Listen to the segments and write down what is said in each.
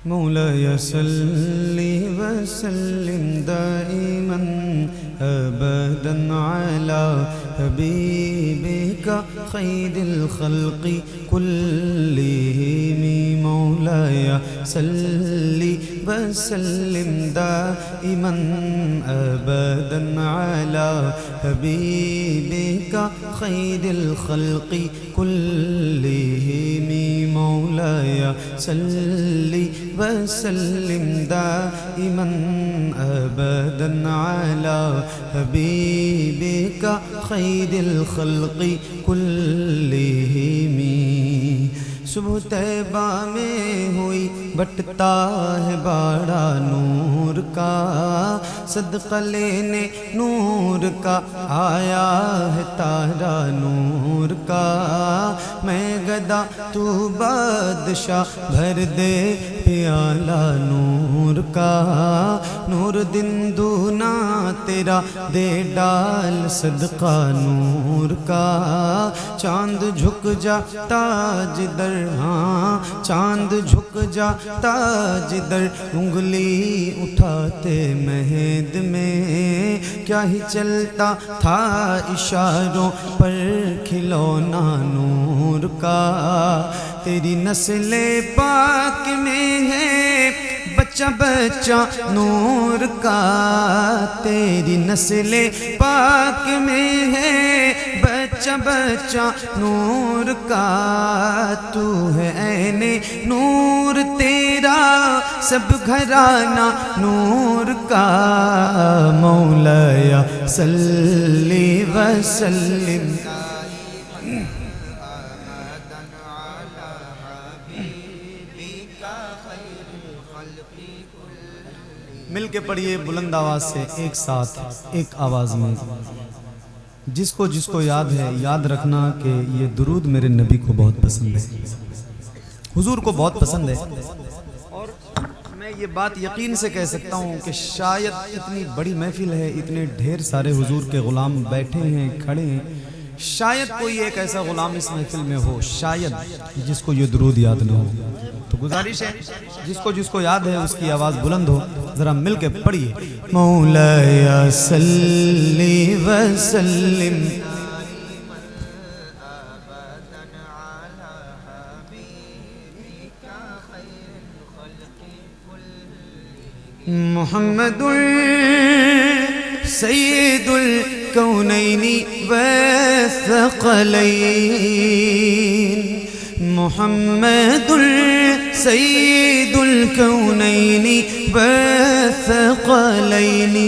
मौलाया सल्ली वसल्लिम दाइमन अबदन अला हबीबिका खैरिल खल्क़ि कुल्लिहिम। मौलाया सल्ली वसल्लिम दाइमन अबदन अला हबीबिका खैरिल खल्क़ि कुल्लिहिम। मौलाया सल्ली वसल्लिम दाइमन अबदन अला हबीबिका खैरिल खल्क़ि कुल्लिहिम। सुबह तैबा में हुई बटता है बाड़ा नूर का, सदका लेने नूर का आया है तारा नूर का। मैं गदा तू बादशाह भर दे प्याला नूर का। नूर दिन दूना तेरा दे डाल सदका नूर का। चांद झुक जाता जिधर, हाँ चांद झुक जाता जिधर, उंगली उठाते महद में क्या ही चलता था इशारों पर खिलौना नूर का। तेरी नस्ले पाक में है बच्चा बच्चा नूर का। तेरी नस्ले पाक में है बच्चा बच्चा नूर का। तू है ऐने नूर तेरा सब घराना नूर का। मौलाया सल्ली वसल्लिम मिल के पढ़िए बुलंद आवाज से एक साथ एक आवाज में। जिसको जिसको याद है याद रखना कि ये दुरूद मेरे नबी को बहुत पसंद है, हुजूर को बहुत पसंद है। और मैं ये बात यकीन से कह सकता हूँ कि शायद इतनी बड़ी महफिल है, इतने ढेर सारे हुजूर के गुलाम बैठे हैं खड़े हैं, शायद कोई एक ऐसा गुलाम इस महफिल में हो शायद जिसको ये दुरूद याद ना हो। तो गुजारिश है जिसको जिसको याद है उसकी आवाज़ बुलंद हो, ज़रा मिल के पढ़िए। मौलाया सल्ली वसल्लिम मुहम्मदुल सय्यिदुल कौनैनि वस्सक़लैन। मुहम्मदुल सय्यिदुल कौनैनि वस्सक़लैन।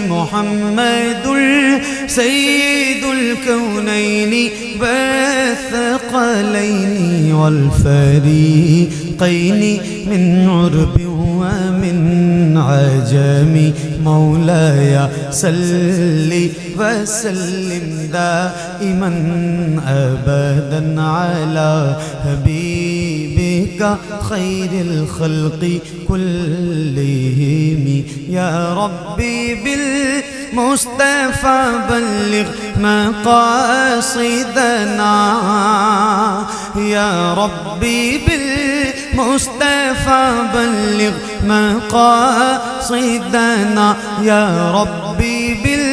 मुहम्मदुल सय्यिदुल कौनैनि वस्सक़लैन वल फ़रीक़ैन मिन उर्बि व मिन अजमी। मौलाया सल्ली वसल्लिम दाइमन अबदन अला हबीबिका खैरिल खल्क़ि कुल्लिहिम। या रब्बी बिल मुस्तफ़ा बल्लिग़ मक़ासिदना। या रब्बी बिल मुस्तफ़ा बल्लिग़ मक़ासिदना। या रब्बी बिल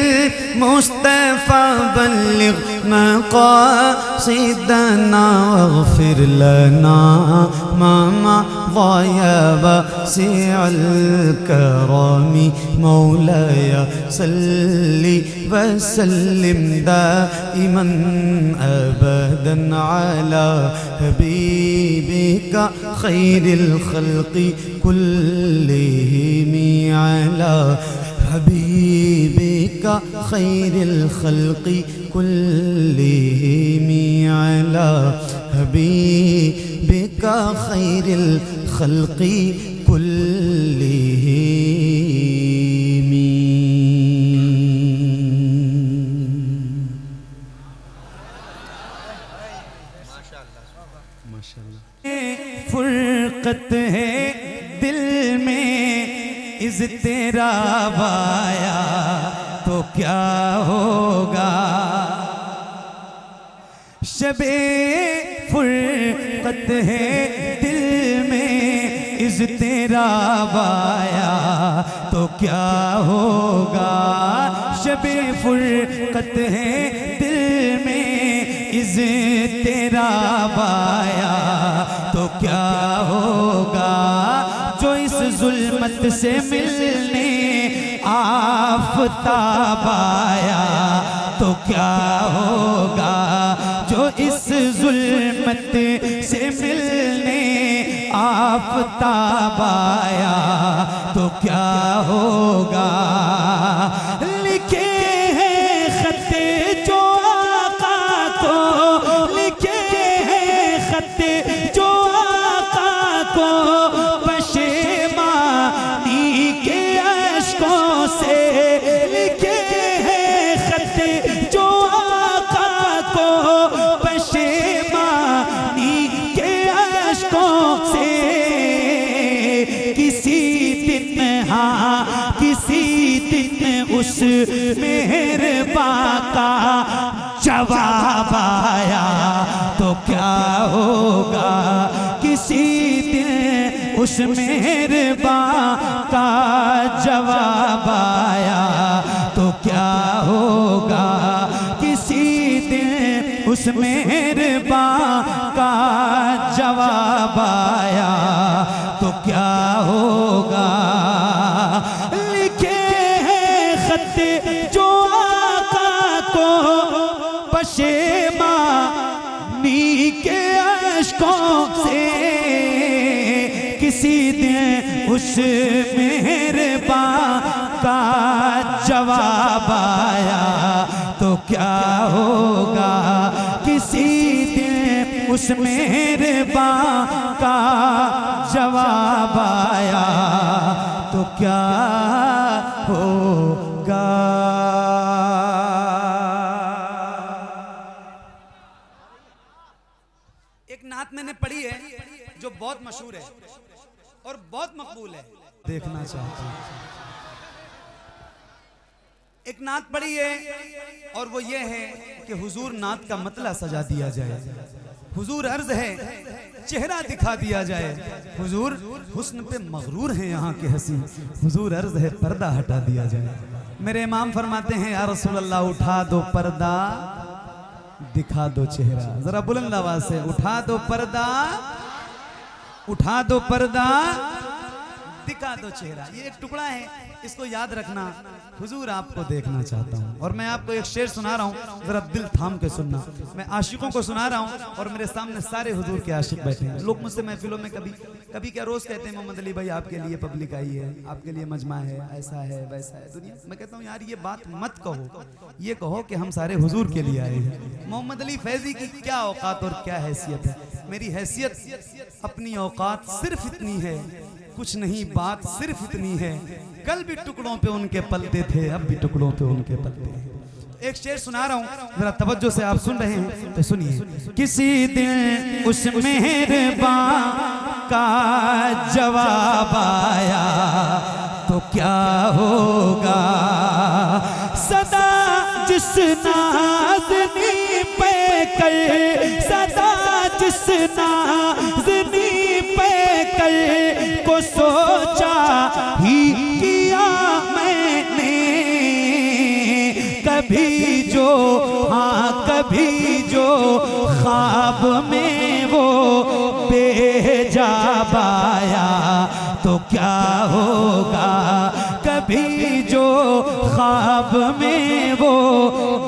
मुस्तफ़ा बल्लिग़ मक़ासिदना। वग़फ़िर लना मा मज़ा वासिअल करमी। मौलाया सल्ली वसल्लिम दाइमन अबदन अला हबीबिका खैरिल खल्क़ि कुल्लिहिम। अला हबीबिका खैरिल खल्क़ि कुल्लिहिम। अला हबीबिका खैरिल खल्क़ि कुल्लिहिम। माशाअल्लाह। फुरक़त है दिल में इज़्तिराब आया तो क्या होगा। शबे फुरक़त है दिल में इज़ तेरा वाया तो क्या होगा। शबे फुरकत है दिल में इज़ तेरा वाया तो क्या होगा। जो इस जुल्मत से मिलने आफ़ताब आया तो क्या होगा। जो इस जुल्मत से मिलने आफ़ताब आया तो क्या होगा। लिखे हैं खत्ते जो आका को, लिखे हैं खत्ते जो आका को पशेमानी के अश्कों से। लिखे हैं खत्ते जो आका को पशेमानी के अश्कों से। किसी दिन हाँ किसी दिन उस मेहरबां का जवाब आया तो क्या होगा। किसी दिन उस मेहरबां का जवाब आया तो क्या होगा। किसी दिन उस मेहरबां का जवाब आया तो क्या होगा। लिखे हैं खत्ते जो आका को पशेमानी के अश्कों से। किसी दिन उस मेहरबां का जवाब आया तो क्या होगा। किसी दिन उस मेहरबां का जवाब आया तो क्या होगा। एक नात मैंने पढ़ी है जो बहुत मशहूर है और बहुत मकबूल है, देखना चाहता हूं। एक नात पढ़ी है और वो ये है कि हुजूर नात का मतला सजा दिया जाए। हुजूर अर्ज है चेहरा दिखा दिया जाए। हुजूर हुस्न पे मगरूर हैं यहाँ के हसीन। हुजूर अर्ज है पर्दा हटा दिया जाए। मेरे इमाम फरमाते हैं या रसूल अल्लाह उठा दो पर्दा दिखा दो चेहरा। जरा बुलंद आवाज से उठा दो पर्दा, उठा दो पर्दा दिखा दो चेहरा। ये एक टुकड़ा है, इसको याद रखना। हुजूर आपको देखना चाहता हूँ और मैं आपको एक शेर सुना रहा हूँ, जरा दिल थाम के सुनना। मैं आशिकों को सुना रहा हूँ और मेरे सामने सारे हुजूर के आशिक बैठे हैं। लोग मुझसे महफिलों में कभी क्या रोज कहते हैं मोहम्मद अली भाई आपके लिए पब्लिक आई है, आपके लिए मजमा है, ऐसा है वैसा है दुनिया। मैं कहता हूँ यार ये बात मत कहो, ये कहो कि हम सारे हुजूर के लिए आए हैं। मोहम्मद अली फैजी की क्या औकात और क्या हैसियत है। मेरी हैसियत अपनी औकात सिर्फ इतनी है, कुछ नहीं बात सिर्फ इतनी है। कल भी टुकड़ों पे उनके पलते थे, अब भी टुकड़ों पे उनके पलते हैं। एक शेर सुना रहा हूँ, जरा तवज्जो से आप सुन रहे हैं तो सुनिए। किसी दिन उस मेहरबां का जवाब आया तो क्या होगा। सदा जिस नाज़नी पे कर, सदा जिस नाज़नी पे कर को सोचा ही किया मैंने। कभी जो हाँ कभी जो ख्वाब में वो बेजाब आया तो क्या होगा। कभी जो ख्वाब में वो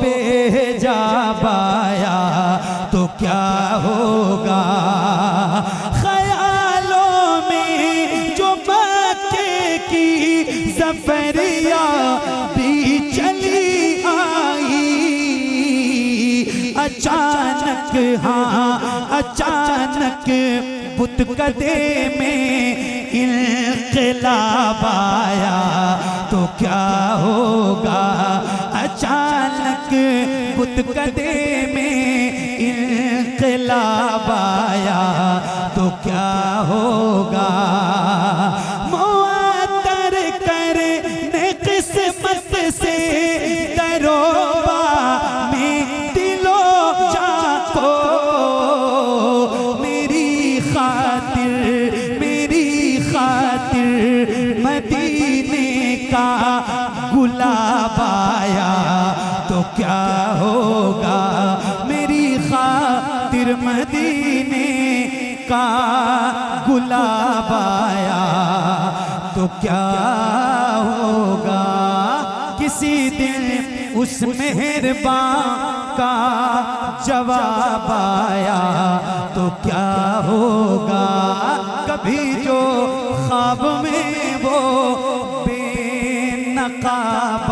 बेजाब आया तो क्या होगा। ख्यालों में जो मक्के की सफरिया भी चली आई, अचानक हाँ अचानक बुत कदे में इनक़िलाब आया तो क्या होगा। अचानक बुत कदे में इनक़िलाब आया तो क्या होगा। मुअत्तर करने किस्मत से दरोबा में दिलो जाको, मेरी खातिर का गुलाब आया तो क्या होगा, मेरी खातिर मदीने का गुलाब आया तो क्या होगा। किसी दिन उस मेहरबान का जवाब आया तो क्या होगा। कभी जो ख्वाब में वो बेनकाब